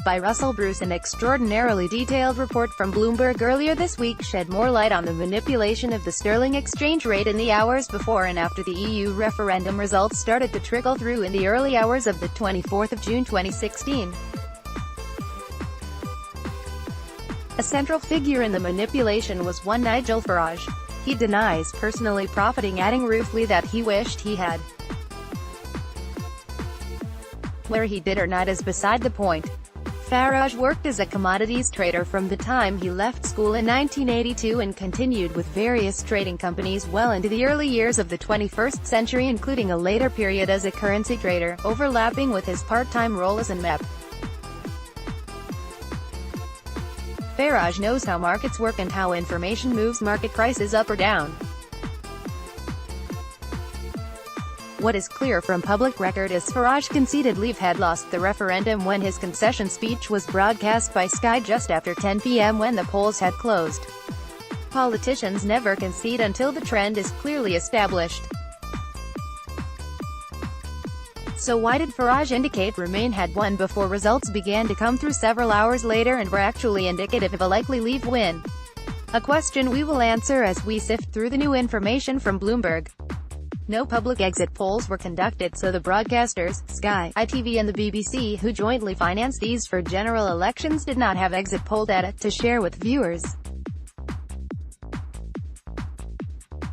by Russell Bruce. An extraordinarily detailed report from Bloomberg earlier this week shed more light on the manipulation of the sterling exchange rate in the hours before and after the EU referendum results started to trickle through in the early hours of the 24th of June 2016. A central figure in the manipulation was one Nigel Farage. He denies personally profiting, adding ruefully that he wished he had. Where he did or not is beside the point. Farage worked as a commodities trader from the time he left school in 1982 and continued with various trading companies well into the early years of the 21st century, including a later period as a currency trader, overlapping with his part-time role as an MEP. Farage knows how markets work and how information moves market prices up or down. What is clear from public record is Farage conceded Leave had lost the referendum when his concession speech was broadcast by Sky just after 10 p.m. when the polls had closed. Politicians never concede until the trend is clearly established. So why did Farage indicate Remain had won before results began to come through several hours later and were actually indicative of a likely Leave win? A question we will answer as we sift through the new information from Bloomberg. No public exit polls were conducted, so the broadcasters, Sky, ITV and the BBC, who jointly financed these for general elections, did not have exit poll data to share with viewers.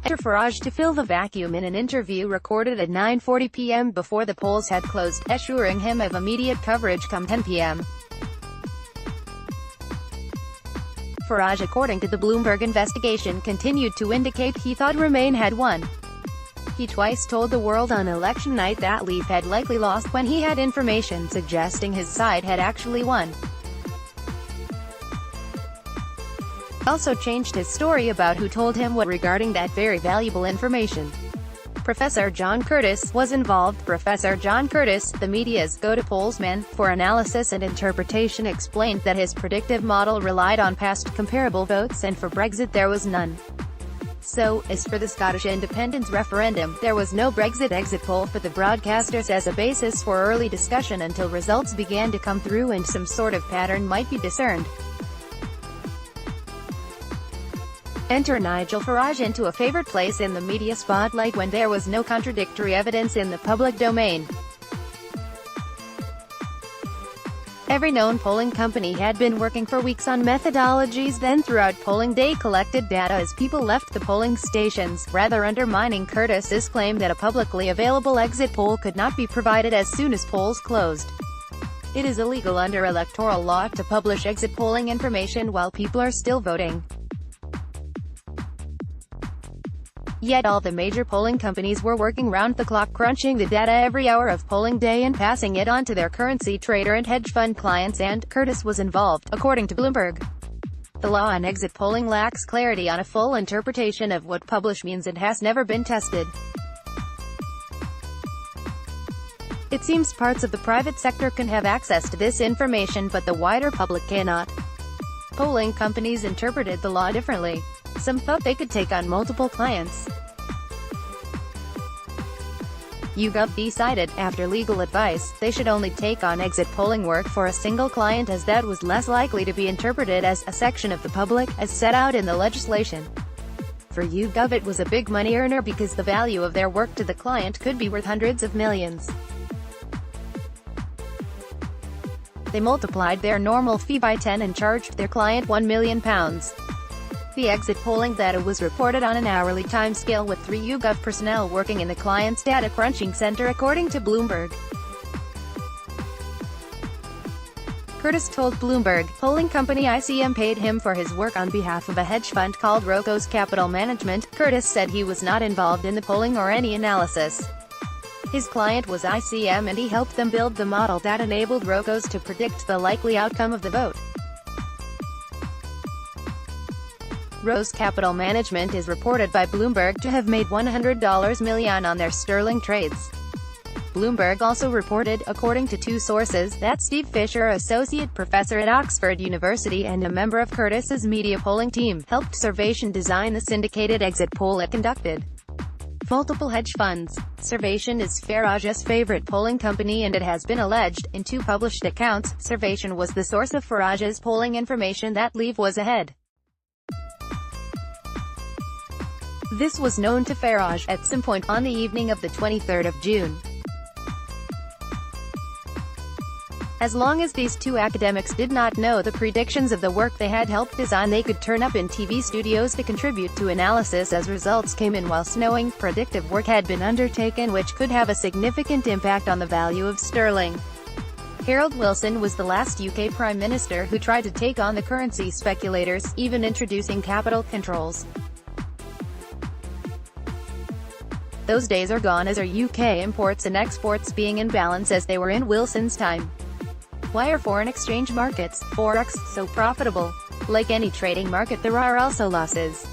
Enter Farage to fill the vacuum in an interview recorded at 9:40 p.m. before the polls had closed, assuring him of immediate coverage come 10 p.m. Farage, according to the Bloomberg investigation, continued to indicate he thought Remain had won. He twice told the world on election night that Leave had likely lost when he had information suggesting his side had actually won. He also changed his story about who told him what regarding that very valuable information. Professor John Curtis was involved. Professor John Curtis, the media's go-to-polls man for analysis and interpretation, explained that his predictive model relied on past comparable votes and for Brexit there was none. So, as for the Scottish independence referendum, there was no Brexit exit poll for the broadcasters as a basis for early discussion until results began to come through and some sort of pattern might be discerned. Enter Nigel Farage into a favorite place in the media spotlight when there was no contradictory evidence in the public domain. Every known polling company had been working for weeks on methodologies then throughout polling day collected data as people left the polling stations, rather undermining Curtis's claim that a publicly available exit poll could not be provided as soon as polls closed. It is illegal under electoral law to publish exit polling information while people are still voting. Yet all the major polling companies were working round the clock crunching the data every hour of polling day and passing it on to their currency trader and hedge fund clients, and Curtis was involved, according to Bloomberg. The law on exit polling lacks clarity on a full interpretation of what publish means and has never been tested. It seems parts of the private sector can have access to this information but the wider public cannot. Polling companies interpreted the law differently. Some thought they could take on multiple clients. YouGov decided, after legal advice, they should only take on exit polling work for a single client as that was less likely to be interpreted as a section of the public, as set out in the legislation. For YouGov it was a big money earner because the value of their work to the client could be worth hundreds of millions. They multiplied their normal fee by 10 and charged their client £1 million. The exit polling data was reported on an hourly timescale with 3 YouGov personnel working in the client's data crunching center, according to Bloomberg. Curtis told Bloomberg, polling company ICM paid him for his work on behalf of a hedge fund called Rocos Capital Management. Curtis said he was not involved in the polling or any analysis. His client was ICM and he helped them build the model that enabled Rocos to predict the likely outcome of the vote. Rose Capital Management is reported by Bloomberg to have made $100 million on their sterling trades. Bloomberg also reported, according to 2 sources, that Steve Fisher, associate professor at Oxford University and a member of Curtis's media polling team, helped Survation design the syndicated exit poll it conducted. multiple hedge funds. Servation is Farage's favorite polling company, and it has been alleged, in two published accounts, Servation was the source of Farage's polling information that Leave was ahead. This was known to Farage at some point on the evening of the 23rd of June. As long as these two academics did not know the predictions of the work they had helped design, they could turn up in TV studios to contribute to analysis as results came in, whilst knowing predictive work had been undertaken which could have a significant impact on the value of sterling. Harold Wilson was the last UK Prime Minister who tried to take on the currency speculators, even introducing capital controls. Those days are gone, as are UK imports and exports being in balance as they were in Wilson's time. Why are foreign exchange markets, Forex, so profitable? Like any trading market, there are also losses.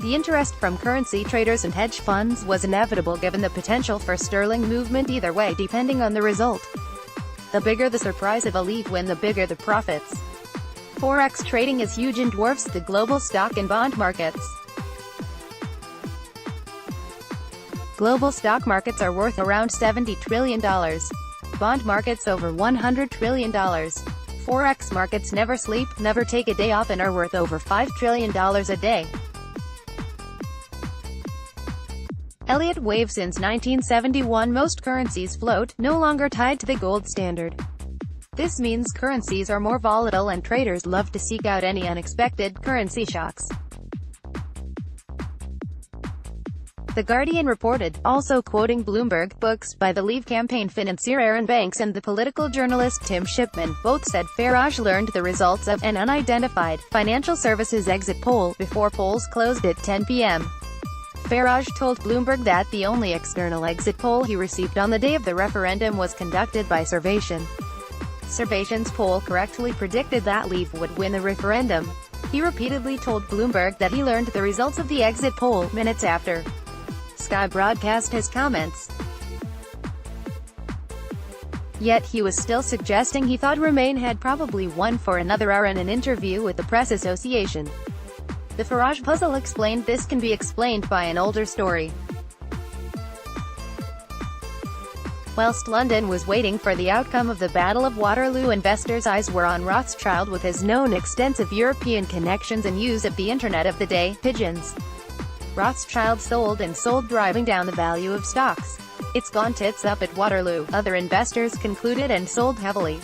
The interest from currency traders and hedge funds was inevitable given the potential for sterling movement either way depending on the result. The bigger the surprise of a leave win, the bigger the profits. Forex trading is huge and dwarfs the global stock and bond markets. Global stock markets are worth around $70 trillion. Bond markets over $100 trillion. Forex markets never sleep, never take a day off, and are worth over $5 trillion a day. Elliott Wave. Since 1971, most currencies float, no longer tied to the gold standard. This means currencies are more volatile and traders love to seek out any unexpected currency shocks. The Guardian reported, also quoting Bloomberg, books by the Leave campaign financier Aaron Banks and the political journalist Tim Shipman, both said Farage learned the results of an unidentified financial services exit poll before polls closed at 10 p.m. Farage told Bloomberg that the only external exit poll he received on the day of the referendum was conducted by Servation. Servation's poll correctly predicted that Leave would win the referendum. He repeatedly told Bloomberg that he learned the results of the exit poll minutes after Sky broadcast his comments. Yet he was still suggesting he thought Remain had probably won for another hour in an interview with the Press Association. The Farage puzzle explained this can be explained by an older story. Whilst London was waiting for the outcome of the Battle of Waterloo, investors' eyes were on Rothschild with his known extensive European connections and use of the Internet of the day, pigeons. Rothschild sold and sold, driving down the value of stocks. It's gone tits up at Waterloo, other investors concluded, and sold heavily.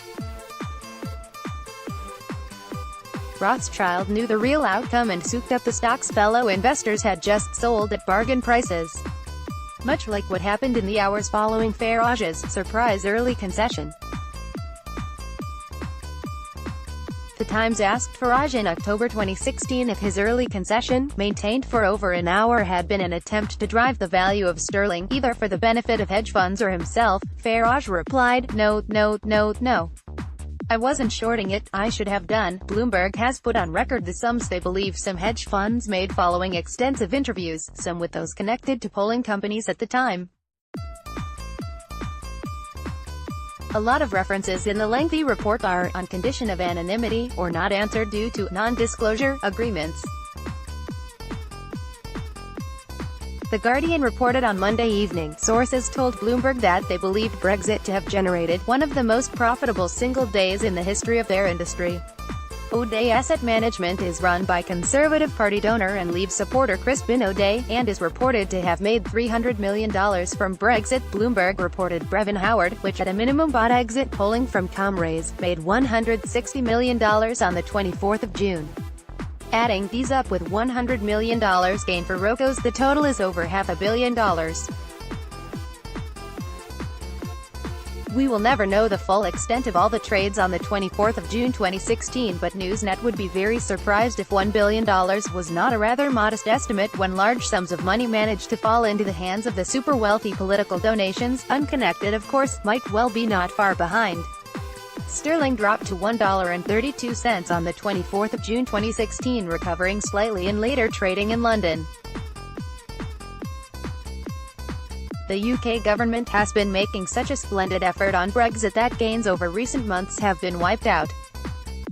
Rothschild knew the real outcome and souped up the stocks fellow investors had just sold at bargain prices. Much like what happened in the hours following Farage's surprise early concession. The Times asked Farage in October 2016 if his early concession, maintained for over an hour, had been an attempt to drive the value of sterling, either for the benefit of hedge funds or himself. Farage replied, No. I wasn't shorting it, I should have done. Bloomberg has put on record the sums they believe some hedge funds made following extensive interviews, some with those connected to polling companies at the time. A lot of references in the lengthy report are, on condition of anonymity, or not answered due to non-disclosure agreements. The Guardian reported on Monday evening, sources told Bloomberg that they believed Brexit to have generated one of the most profitable single days in the history of their industry. O'Day Asset Management is run by Conservative Party donor and Leave supporter Crispin O'Day, and is reported to have made $300 million from Brexit. Bloomberg reported Brevin Howard, which at a minimum bought exit polling from Comraise, made $160 million on the 24th of June. Adding these up with $100 million gain for Rocos, the total is over $500 million. We will never know the full extent of all the trades on the 24th of June 2016, but Newsnet would be very surprised if $1 billion was not a rather modest estimate when large sums of money managed to fall into the hands of the super-wealthy. Political donations, unconnected of course, might well be not far behind. Sterling dropped to $1.32 on the 24th of June 2016, recovering slightly in later trading in London. The UK government has been making such a splendid effort on Brexit that gains over recent months have been wiped out.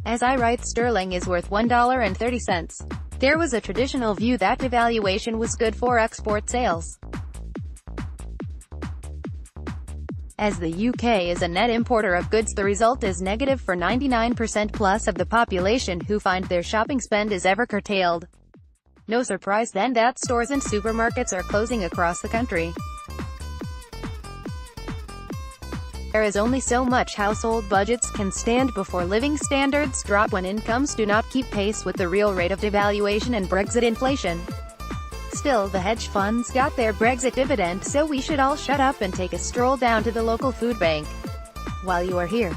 As I write, sterling is worth $1.30. There was a traditional view that devaluation was good for export sales. As the UK is a net importer of goods, the result is negative for 99% plus of the population, who find their shopping spend is ever curtailed. No surprise then that stores and supermarkets are closing across the country. There is only so much household budgets can stand before living standards drop when incomes do not keep pace with the real rate of devaluation and Brexit inflation. Still, the hedge funds got their Brexit dividend, so we should all shut up and take a stroll down to the local food bank. While you are here,